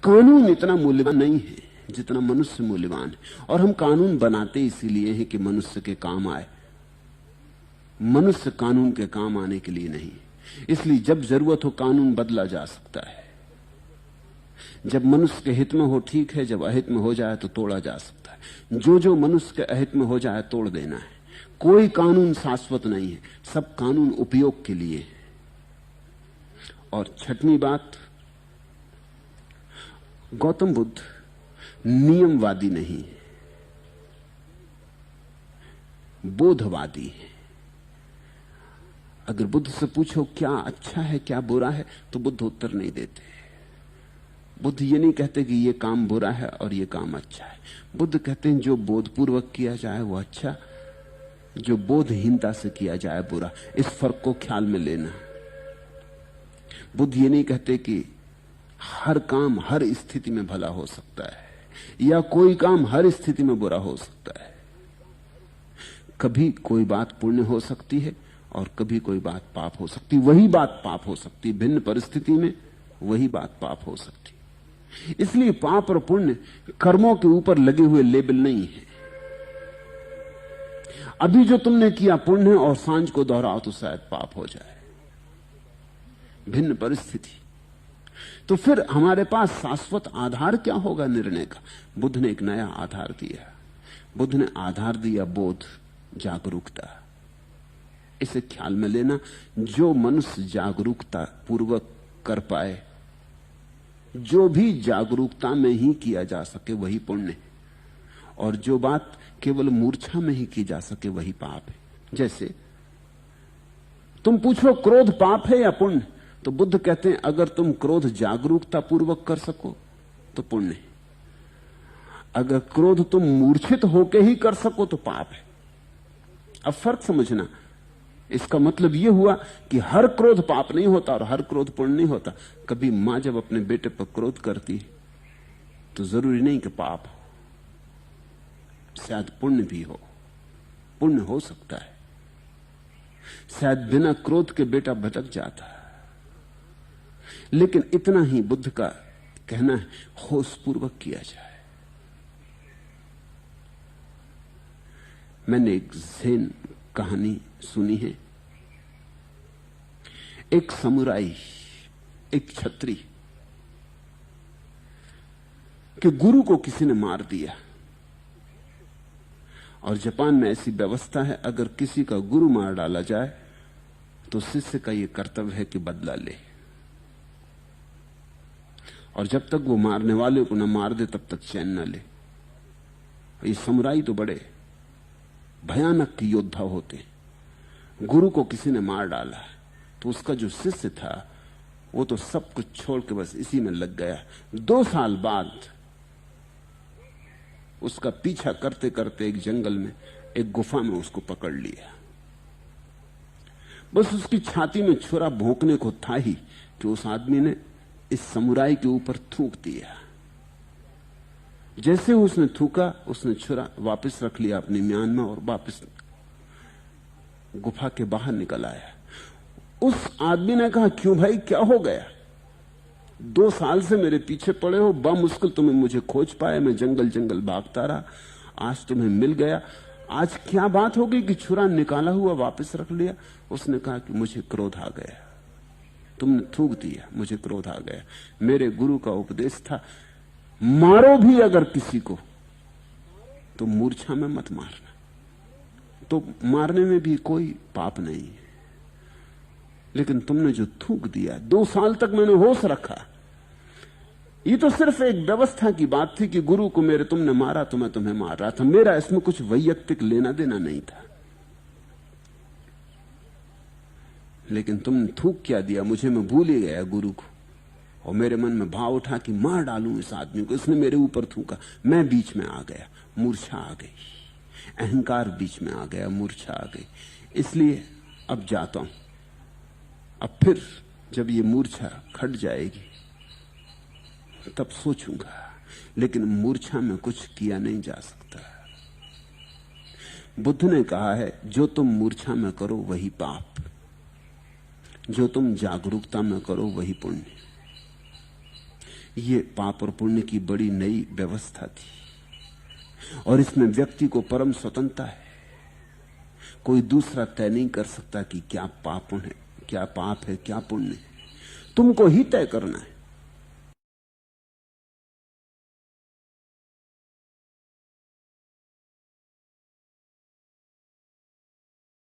कानून इतना मूल्यवान नहीं है जितना मनुष्य मूल्यवान है, और हम कानून बनाते इसीलिए हैं कि मनुष्य के काम आए। मनुष्य कानून के काम आने के लिए नहीं। इसलिए जब जरूरत हो कानून बदला जा सकता है। जब मनुष्य के हित में हो ठीक है, जब अहित में हो जाए तो तोड़ा जा सकता है। जो जो मनुष्य के अहित में हो जाए तोड़ देना है। कोई कानून शाश्वत नहीं है, सब कानून उपयोग के लिए है। और छठवीं बात, गौतम बुद्ध नियमवादी नहीं है, बोधवादी है। अगर बुद्ध से पूछो क्या अच्छा है क्या बुरा है, तो बुद्ध उत्तर नहीं देते। बुद्ध ये नहीं कहते कि ये काम बुरा है और ये काम अच्छा है। बुद्ध कहते हैं जो बोधपूर्वक किया जाए वो अच्छा, जो बोधहीनता से किया जाए बुरा। इस फर्क को ख्याल में लेना। बुद्ध ये नहीं कहते कि हर काम हर स्थिति में भला हो सकता है, या कोई काम हर स्थिति में बुरा हो सकता है। कभी कोई बात पुण्य हो सकती है और कभी कोई बात पाप हो सकती, वही बात पाप हो सकती, भिन्न परिस्थिति में वही बात पाप हो सकती। इसलिए पाप और पुण्य कर्मों के ऊपर लगे हुए लेबल नहीं है। अभी जो तुमने किया पुण्य और सांझ को दोहराओ तो शायद पाप हो जाए, भिन्न परिस्थिति। तो फिर हमारे पास शाश्वत आधार क्या होगा निर्णय का? बुद्ध ने एक नया आधार दिया। बुद्ध ने आधार दिया बोध, जागरूकता। इसे ख्याल में लेना, जो मनुष्य जागरूकता पूर्वक कर पाए, जो भी जागरूकता में ही किया जा सके वही पुण्य है, और जो बात केवल मूर्छा में ही की जा सके वही पाप है। जैसे तुम पूछो क्रोध पाप है या पुण्य, तो बुद्ध कहते हैं अगर तुम क्रोध जागरूकता पूर्वक कर सको तो पुण्य है, अगर क्रोध तुम मूर्छित होकर ही कर सको तो पाप है। अब फर्क समझना, इसका मतलब यह हुआ कि हर क्रोध पाप नहीं होता और हर क्रोध पुण्य नहीं होता। कभी मां जब अपने बेटे पर क्रोध करती है तो जरूरी नहीं कि पाप हो, शायद पुण्य भी हो, पुण्य हो सकता है। शायद बिना क्रोध के बेटा भटक जाता है। लेकिन इतना ही बुद्ध का कहना है, होशपूर्वक किया जाए। मैंने एक ज़ेन कहानी सुनी है। एक समुराई, एक छत्री के गुरु को किसी ने मार दिया, और जापान में ऐसी व्यवस्था है अगर किसी का गुरु मार डाला जाए तो शिष्य का यह कर्तव्य है कि बदला ले, और जब तक वो मारने वाले को न मार दे तब तक चैन न ले। ये समुराई तो बड़े भयानक योद्धा होते। गुरु को किसी ने मार डाला तो उसका जो शिष्य था वो तो सब कुछ छोड़ के बस इसी में लग गया। 2 साल बाद उसका पीछा करते करते एक जंगल में, एक गुफा में उसको पकड़ लिया। बस उसकी छाती में छुरा भोंकने को था ही कि उस आदमी ने इस समुराई के ऊपर थूक दिया। जैसे उसने थूका, उसने छुरा वापस रख लिया अपनी म्यान में और वापस गुफा के बाहर निकल आया। उस आदमी ने कहा, क्यों भाई, क्या हो गया? 2 साल से मेरे पीछे पड़े हो, मुश्किल तुम्हें मुझे खोज पाए, मैं जंगल जंगल भागता रहा, आज तुम्हें मिल गया। आज क्या बात हो गई कि छुरा निकाला हुआ वापस रख लिया? उसने कहा कि मुझे क्रोध आ गया, तुमने थूक दिया, मुझे क्रोध आ गया। मेरे गुरु का उपदेश था, मारो भी अगर किसी को तो मूर्छा में मत मारना। तो मारने में भी कोई पाप नहीं है, लेकिन तुमने जो थूक दिया, 2 साल तक मैंने होश रखा। ये तो सिर्फ एक व्यवस्था की बात थी कि गुरु को मेरे तुमने मारा तो मैं तुम्हें मार रहा था, मेरा इसमें कुछ वैयक्तिक लेना देना नहीं था। लेकिन तुमने थूक क्या दिया, मुझे मैं भूल ही गया गुरु को, और मेरे मन में भाव उठा कि मार डालूं इस आदमी को। इसने मेरे ऊपर थूका, मैं बीच में आ गया, मूर्छा आ गई, अहंकार बीच में आ गया, मूर्छा आ गई। इसलिए अब जाता हूं, अब फिर जब ये मूर्छा खट जाएगी तब सोचूंगा। लेकिन मूर्छा में कुछ किया नहीं जा सकता। बुद्ध ने कहा है, जो तुम मूर्छा में करो वही पाप, जो तुम जागरूकता में करो वही पुण्य। ये पाप और पुण्य की बड़ी नई व्यवस्था थी और इसमें व्यक्ति को परम स्वतंत्रता है। कोई दूसरा तय नहीं कर सकता कि क्या पाप है, क्या पाप है, क्या पुण्य है। तुमको ही तय करना है।